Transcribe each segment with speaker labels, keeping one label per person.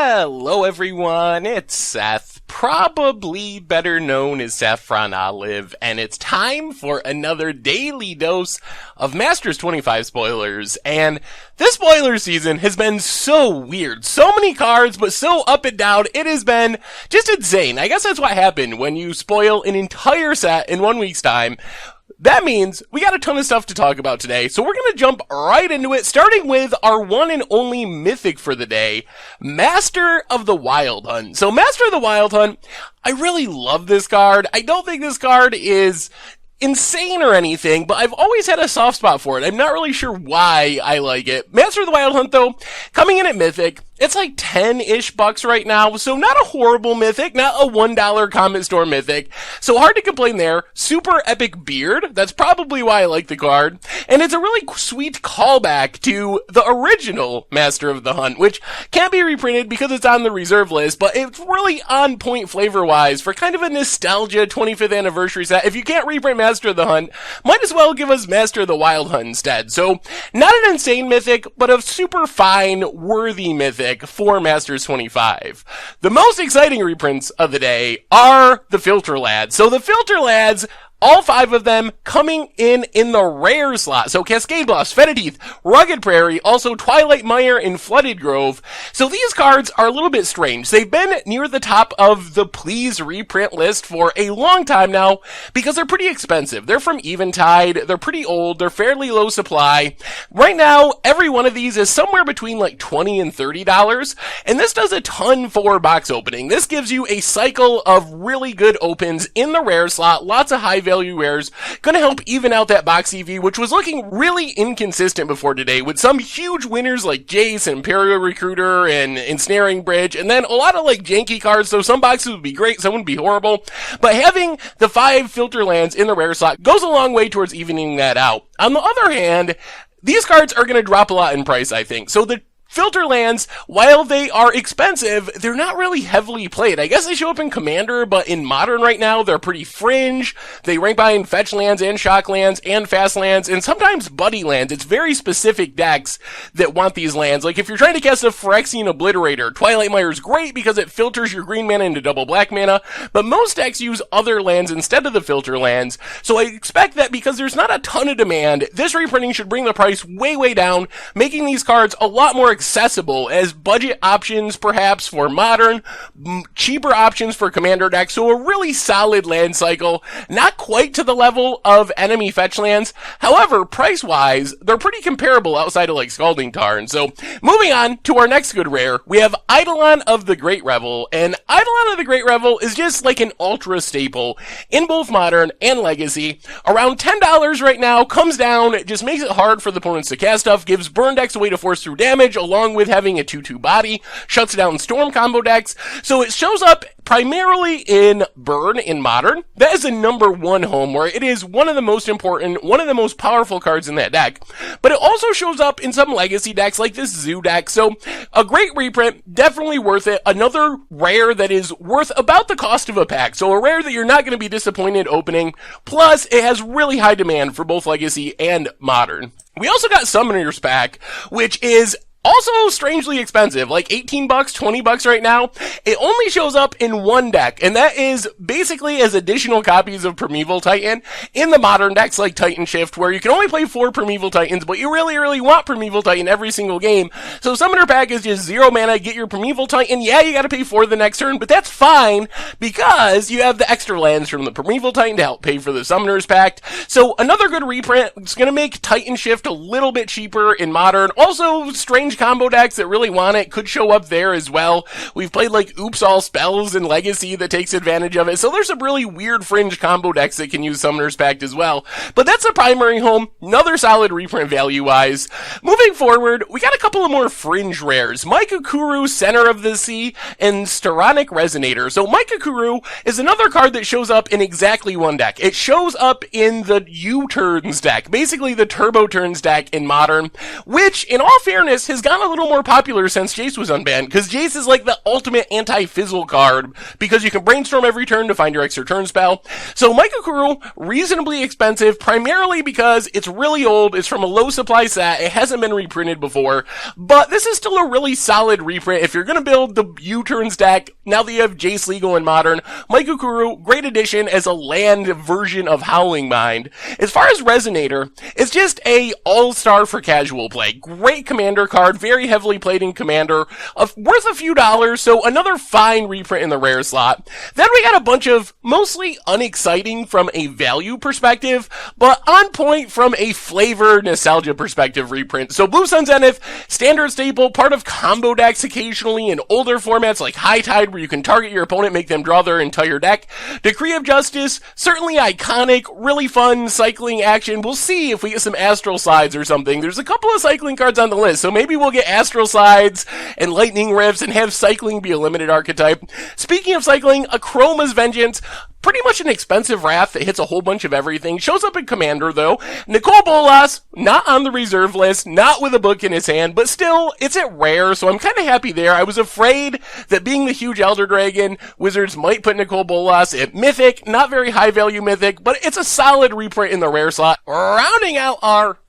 Speaker 1: Hello everyone, it's Seth, probably better known as Saffron Olive, and it's time for another daily dose of Masters 25 spoilers, and this spoiler season has been so weird. So many cards, but so up and down, it has been just insane. I guess that's what happened when you spoil an entire set in 1 week's time. That means we got a ton of stuff to talk about today, so we're going to jump right into it, starting with our one and only Mythic for the day, Master of the Wild Hunt. So Master of the Wild Hunt, I really love this card. I don't think this card is insane or anything, but I've always had a soft spot for it. I'm not really sure why I like it. Master of the Wild Hunt, though, coming in at Mythic, it's like 10-ish bucks right now, so not a horrible Mythic, not a $1 Comet Store Mythic, so hard to complain there. Super epic beard, that's probably why I like the card, and it's a really sweet callback to the original Master of the Hunt, which can't be reprinted because it's on the reserve list, but it's really on point flavor-wise for kind of a nostalgia 25th anniversary set. If you can't reprint Master of the Hunt, might as well give us Master of the Wild Hunt instead. So, not an insane Mythic, but a super fine, worthy Mythic for Masters 25. The most exciting reprints of the day are the Filter Lads. So the Filter Lads, all 5 of them coming in the rare slot. So Cascade Bluffs, Fetid Heath, Rugged Prairie, also Twilight Mire and Flooded Grove. So these cards are a little bit strange. They've been near the top of the please reprint list for a long time now because they're pretty expensive. They're from Eventide, they're pretty old, they're fairly low supply. Right now, every one of these is somewhere between like $20 and $30, and this does a ton for box opening. This gives you a cycle of really good opens in the rare slot, lots of high value rares, gonna help even out that box EV, which was looking really inconsistent before today, with some huge winners like Jace, Imperial Recruiter, and Ensnaring Bridge, and then a lot of like janky cards, so some boxes would be great, some would be horrible, but having the 5 filter lands in the rare slot goes a long way towards evening that out. On the other hand, these cards are gonna drop a lot in price, I think, so the Filter lands, while they are expensive, they're not really heavily played. I guess they show up in Commander, but in Modern right now, they're pretty fringe. They rank behind Fetch lands and Shock lands and Fast lands and sometimes Buddy lands. It's very specific decks that want these lands. Like if you're trying to cast a Phyrexian Obliterator, Twilight Mire is great because it filters your green mana into double black mana, but most decks use other lands instead of the filter lands. So I expect that because there's not a ton of demand, this reprinting should bring the price way, way down, making these cards a lot more accessible as budget options perhaps for Modern, cheaper options for Commander decks, so a really solid land cycle, not quite to the level of enemy fetch lands, however, price-wise, they're pretty comparable outside of like Scalding Tarn. So, moving on to our next good rare, we have Eidolon of the Great Revel, and Eidolon of the Great Revel is just like an ultra staple in both Modern and Legacy. Around $10 right now, comes down, it just makes it hard for the opponents to cast stuff, gives burn decks a way to force through damage, along with having a 2/2 body, shuts down storm combo decks, so it shows up primarily in Burn in Modern. That is the number 1 home where it is one of the most important, one of the most powerful cards in that deck, but it also shows up in some Legacy decks like this Zoo deck, so a great reprint, definitely worth it. Another rare that is worth about the cost of a pack, so a rare that you're not going to be disappointed opening, plus it has really high demand for both Legacy and Modern. We also got Summoner's Pack, which is also strangely expensive, like 18 bucks, 20 bucks right now. It only shows up in one deck, and that is basically as additional copies of Primeval Titan in the Modern decks like Titan Shift, where you can only play 4 Primeval Titans, but you really, really want Primeval Titan every single game. So Summoner Pack is just 0 mana, get your Primeval Titan. Yeah, you gotta pay 4 the next turn, but that's fine, because you have the extra lands from the Primeval Titan to help pay for the Summoner's Pact. So another good reprint. It's gonna make Titan Shift a little bit cheaper in Modern. Also, strange combo decks that really want it could show up there as well. We've played like Oops All Spells in Legacy that takes advantage of it, so there's some really weird fringe combo decks that can use Summoner's Pact as well. But that's the primary home, another solid reprint value-wise. Moving forward, we got a couple of more fringe rares. Maikakuru, Center of the Sea, and Steronic Resonator. So Maikakuru is another card that shows up in exactly one deck. It shows up in the U-Turns deck, basically the Turbo Turns deck in Modern, which, in all fairness, has has gotten a little more popular since Jace was unbanned, because Jace is like the ultimate anti-fizzle card, because you can brainstorm every turn to find your extra turn spell. So Mythic, reasonably expensive, primarily because it's really old, it's from a low supply set, it hasn't been reprinted before, but this is still a really solid reprint. If you're gonna build the U-turns deck, now that you have Jace legal in Modern, Mythic, great addition as a land version of Howling Mind. As far as Resonator, it's just a all-star for casual play. Great commander card, very heavily played in Commander, worth a few dollars, so another fine reprint in the rare slot. Then we got a bunch of mostly unexciting from a value perspective, but on point from a flavor nostalgia perspective reprint. So Blue Sun Zenith, standard staple, part of combo decks occasionally in older formats like High Tide, where you can target your opponent, make them draw their entire deck. Decree of Justice, certainly iconic, really fun cycling action. We'll see if we get some Astral Slides or something. There's a couple of cycling cards on the list, so maybe we'll get Astral Slides and Lightning Rifts and have cycling be a limited archetype. Speaking of cycling, Chroma's Vengeance, pretty much an expensive wrath that hits a whole bunch of everything. Shows up in Commander, though. Nicol Bolas, not on the reserve list, not with a book in his hand, but still, it's at rare, so I'm kind of happy there. I was afraid that being the huge Elder Dragon, Wizards might put Nicol Bolas at Mythic, not very high value Mythic, but it's a solid reprint in the rare slot. Rounding out our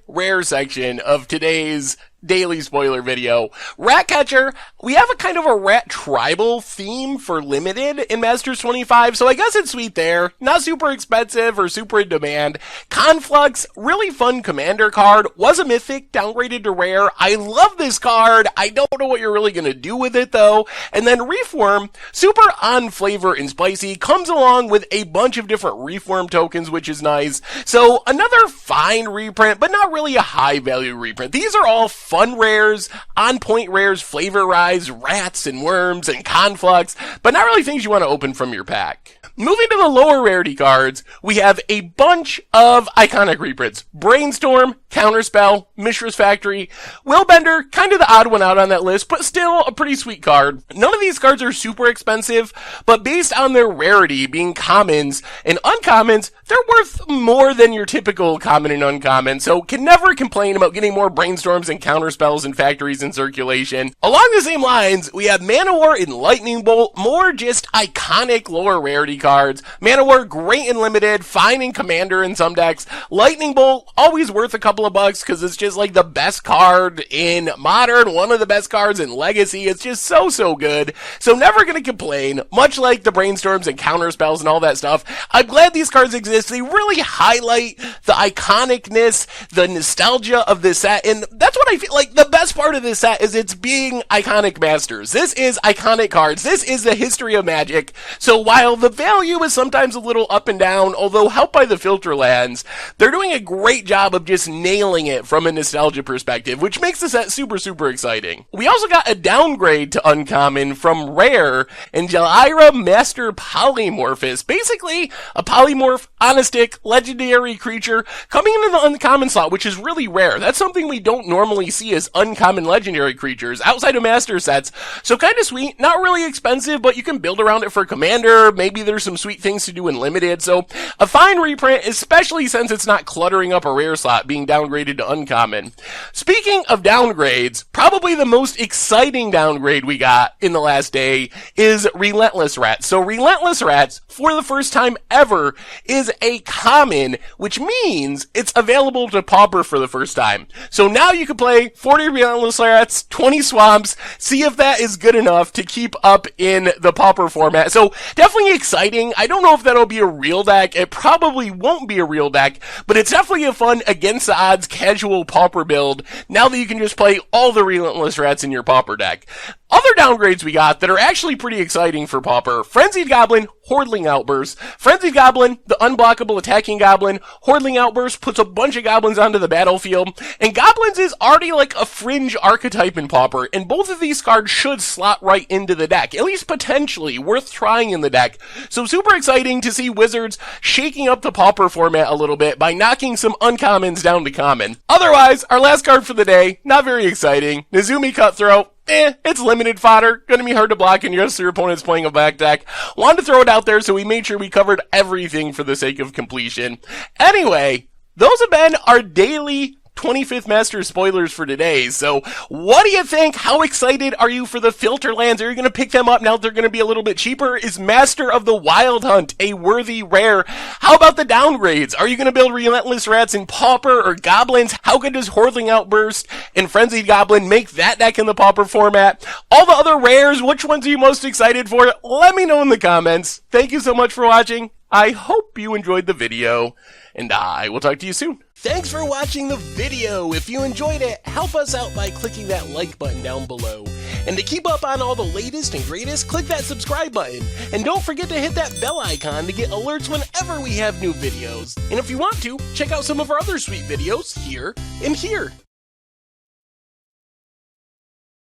Speaker 1: rare section of today's daily spoiler video. Ratcatcher, we have a kind of a rat tribal theme for limited in Masters 25, so I guess it's sweet there. Not super expensive or super in demand. Conflux, really fun commander card, was a mythic, downgraded to rare. I love this card. I don't know what you're really gonna do with it though. And then Reform, super on flavor and spicy, comes along with a bunch of different Reform tokens, which is nice. So another fine reprint, but not really a high value reprint. These are all fun rares, on-point rares, Flavor Rise, Rats and Worms and Conflux, but not really things you want to open from your pack. Moving to the lower rarity cards, we have a bunch of iconic reprints. Brainstorm, Counterspell, Mishra's Factory, Willbender, kind of the odd one out on that list, but still a pretty sweet card. None of these cards are super expensive, but based on their rarity being commons and uncommons, they're worth more than your typical common and uncommon, so can never complain about getting more Brainstorms and Counterspells and Factories in circulation. Along the same lines, we have Manowar and Lightning Bolt, more just iconic lower rarity cards. Manowar, great in limited, fine in Commander in some decks. Lightning Bolt, always worth a couple of bucks because it's just like the best card in Modern, one of the best cards in Legacy. It's just so good. So never gonna complain, much like the Brainstorms and Counterspells and all that stuff. I'm glad these cards exist. They really highlight the iconicness, the nostalgia of this set, and that's what I feel like the best part of this set is it's being iconic Masters. This is iconic cards. This is the history of Magic. So while the value is sometimes a little up and down, although helped by the filter lands, they're doing a great job of just nailing it from a nostalgia perspective, which makes the set super exciting. We also got a downgrade to uncommon from rare, Angelira Master Polymorphous. Basically, a polymorph on a stick, legendary creature coming into the uncommon slot, which is really rare. That's something we don't normally see as uncommon legendary creatures outside of master sets. So kind of sweet, not really expensive, but you can build around it for Commander. Maybe there's some sweet things to do in limited. So a fine reprint, especially since it's not cluttering up a rare slot being downgraded to uncommon. Speaking of downgrades, probably the most exciting downgrade we got in the last day is Relentless Rats. So Relentless Rats, for the first time ever, is a common, which means it's available to Pauper for the first time. So now you can play 40 Relentless Rats, 20 Swamps, see if that is good enough to keep up in the Pauper format. So definitely exciting. I don't know if that'll be a real deck. It probably won't be a real deck, but it's definitely a fun against the odds casual Pauper build now that you can just play all the Relentless Rats in your Pauper deck. Other downgrades we got that are actually pretty exciting for Pauper: Frenzied Goblin, Hordling Outburst. Frenzied Goblin, the unblockable attacking goblin. Hordling Outburst puts a bunch of goblins onto the battlefield, and goblins is already like a fringe archetype in Pauper, and both of these cards should slot right into the deck, at least potentially, worth trying in the deck. So super exciting to see Wizards shaking up the Pauper format a little bit by knocking some uncommons down to common. Otherwise, our last card for the day, not very exciting. Nezumi Cutthroat. It's limited fodder. Gonna be hard to block and yes, your opponent's playing a black deck. Wanted to throw it out there so we made sure we covered everything for the sake of completion. Anyway, those have been our daily 25th Master spoilers for today. So what do you think? How excited are you for the filter lands? Are you going to pick them up now that they're going to be a little bit cheaper? Is Master of the Wild Hunt a worthy rare? How about the downgrades? Are you going to build Relentless Rats in Pauper or Goblins? How good does Hordling Outburst and Frenzied Goblin make that deck in the Pauper format? All the other rares, which ones are you most excited for? Let me know in the comments. Thank you so much for watching. I hope you enjoyed the video, and I will talk to you soon. Thanks for watching the video. If you enjoyed it, help us out by clicking that like button down below. And to keep up on all the latest and greatest, click that subscribe button. And don't forget to hit that bell icon to get alerts whenever we have new videos. And if you want to, check out some of our other sweet videos here and here.